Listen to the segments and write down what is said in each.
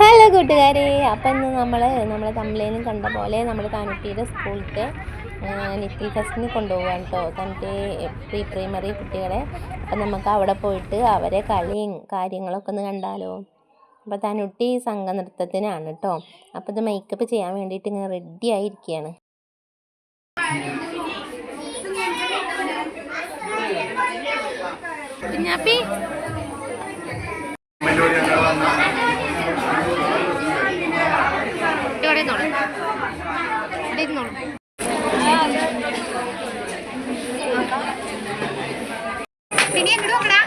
Hello കൂട്ടുകാരെ, അപ്പം ഇന്ന് നമ്മളെ തമ്മിലേനും കണ്ട പോലെ നമ്മൾ താനുട്ടിയുടെ സ്കൂളിലത്തെ ലിറ്റിൽ ഫെസ്റ്റിന് കൊണ്ടുപോകാൻ കേട്ടോ. തൻ്റെ പ്രീ പ്രൈമറി കുട്ടികളെ. അപ്പം നമുക്ക് അവിടെ പോയിട്ട് അവരെ കളിയും കാര്യങ്ങളൊക്കെ ഒന്ന് കണ്ടാലോ. അപ്പോൾ താനുട്ടി സംഘനൃത്തത്തിനാണ് കേട്ടോ. അപ്പോൾ ഇത് മേക്കപ്പ് ചെയ്യാൻ വേണ്ടിയിട്ട് ഇങ്ങനെ റെഡി ആയിരിക്കുകയാണ്. കുഞ്ഞാപ്പി പിന്നെ എങ്ങോട്ട് നോക്കടാ.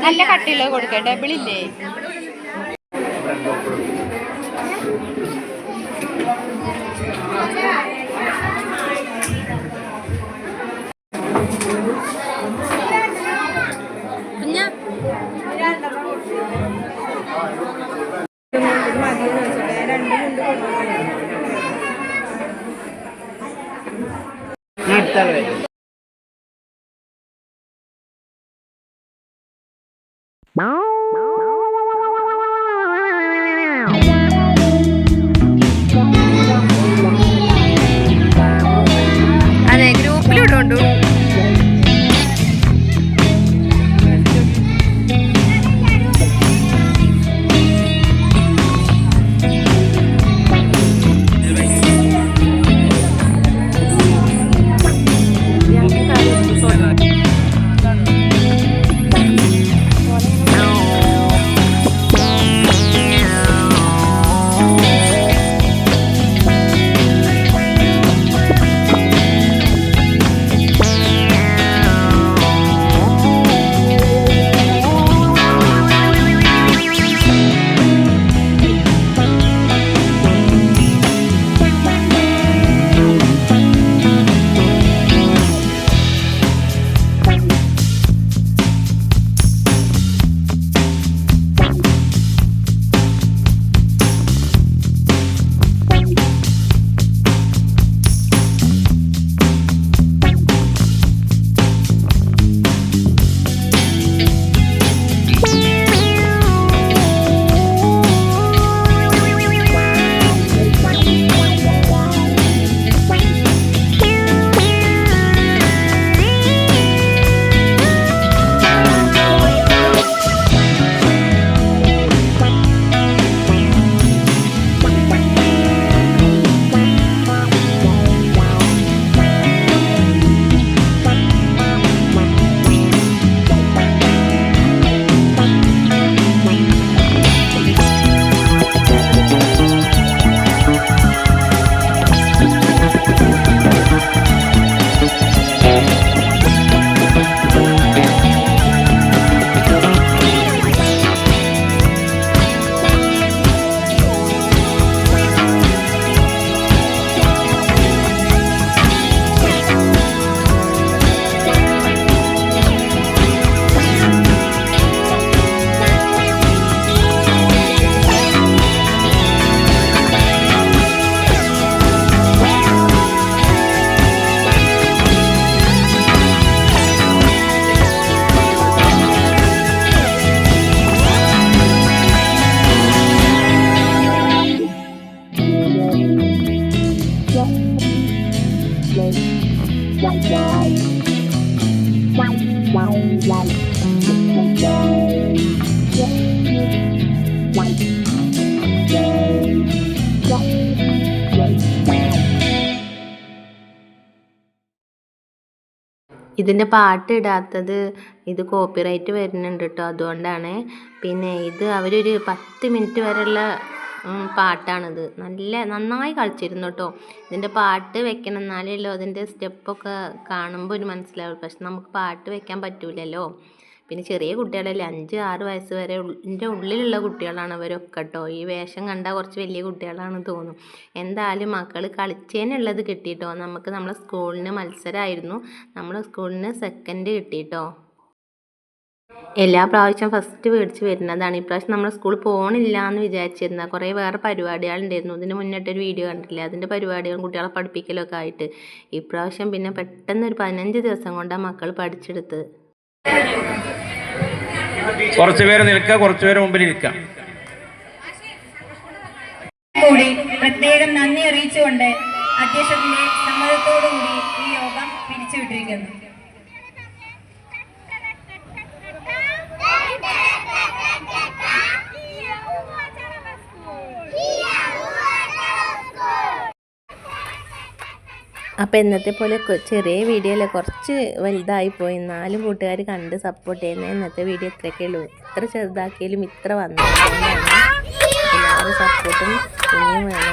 നല്ല കട്ടിയുള്ള കൊടുക്കാം, ഡബിളില്ലേ? അതെ, ഗ്രൂപ്പിലിടുണ്ടു. ഇതിൻ്റെ പാട്ട് ഇടാത്തത് ഇത് കോപ്പിറൈറ്റ് വരുന്നുണ്ട് കേട്ടോ, അതുകൊണ്ടാണ്. പിന്നെ ഇത് അവരൊരു 10 മിനിറ്റ് വരെയുള്ള പാട്ടാണിത്. നന്നായി കളിച്ചിരുന്നു കേട്ടോ. ഇതിൻ്റെ പാട്ട് വെക്കണം, എന്നാലല്ലോ അതിൻ്റെ സ്റ്റെപ്പൊക്കെ കാണുമ്പോൾ ഒരു മനസ്സിലാവും. പക്ഷെ നമുക്ക് പാട്ട് വെക്കാൻ പറ്റൂലല്ലോ. പിന്നെ ചെറിയ കുട്ടികളല്ലേ, 5-6 വയസ്സ് വരെ ഉള്ളിലുള്ള കുട്ടികളാണ് അവരൊക്കെ കേട്ടോ. ഈ വേഷം കണ്ടാൽ കുറച്ച് വലിയ കുട്ടികളാണെന്ന് തോന്നും. എന്തായാലും മക്കൾ കളിച്ചതിനുള്ളത് കിട്ടിയിട്ടോ. നമുക്ക് നമ്മളെ സ്കൂളിന് മത്സരമായിരുന്നു, നമ്മളെ സ്കൂളിന് സെക്കൻഡ് കിട്ടിയിട്ടോ. എല്ലാ പ്രാവശ്യം ഫസ്റ്റ് മേടിച്ച് വരുന്നതാണ്. ഇപ്രാവശ്യം നമ്മൾ സ്കൂളിൽ പോകണില്ല എന്ന് വിചാരിച്ചിരുന്ന കുറേ വേറെ പരിപാടികളുണ്ടായിരുന്നു. ഇതിന് മുന്നിട്ടൊരു വീഡിയോ കണ്ടിട്ടില്ല, അതിൻ്റെ പരിപാടികളും കുട്ടികളെ പഠിപ്പിക്കലൊക്കെ ആയിട്ട്. ഇപ്രാവശ്യം പിന്നെ പെട്ടെന്ന് ഒരു 15 ദിവസം കൊണ്ടാണ് മക്കൾ പഠിച്ചെടുത്ത്. കുറച്ചുപേര് നിൽക്കുക, കുറച്ചുപേര് മുമ്പിൽ ഇരിക്കുക. കൂടി പ്രത്യേകം നന്ദി അറിയിച്ചുകൊണ്ട് അധ്യക്ഷന്റെ സമ്മതത്തോടുകൂടി ഈ യോഗം പിരിച്ചുവിട്ടിരിക്കുന്നു. അപ്പോൾ ഇന്നത്തെ പോലെ ചെറിയ വീഡിയോയിൽ കുറച്ച് വലുതായിപ്പോയി, എന്നാലും കൂട്ടുകാർ കണ്ട് സപ്പോർട്ട് ചെയ്യുന്നത്. ഇന്നത്തെ വീഡിയോ ഇത്രയൊക്കെ ഉള്ളൂ. എത്ര ചെറുതാക്കിയാലും ഇത്ര വന്നു. എല്ലാവരും സപ്പോർട്ടും ഇനിയും വേണം.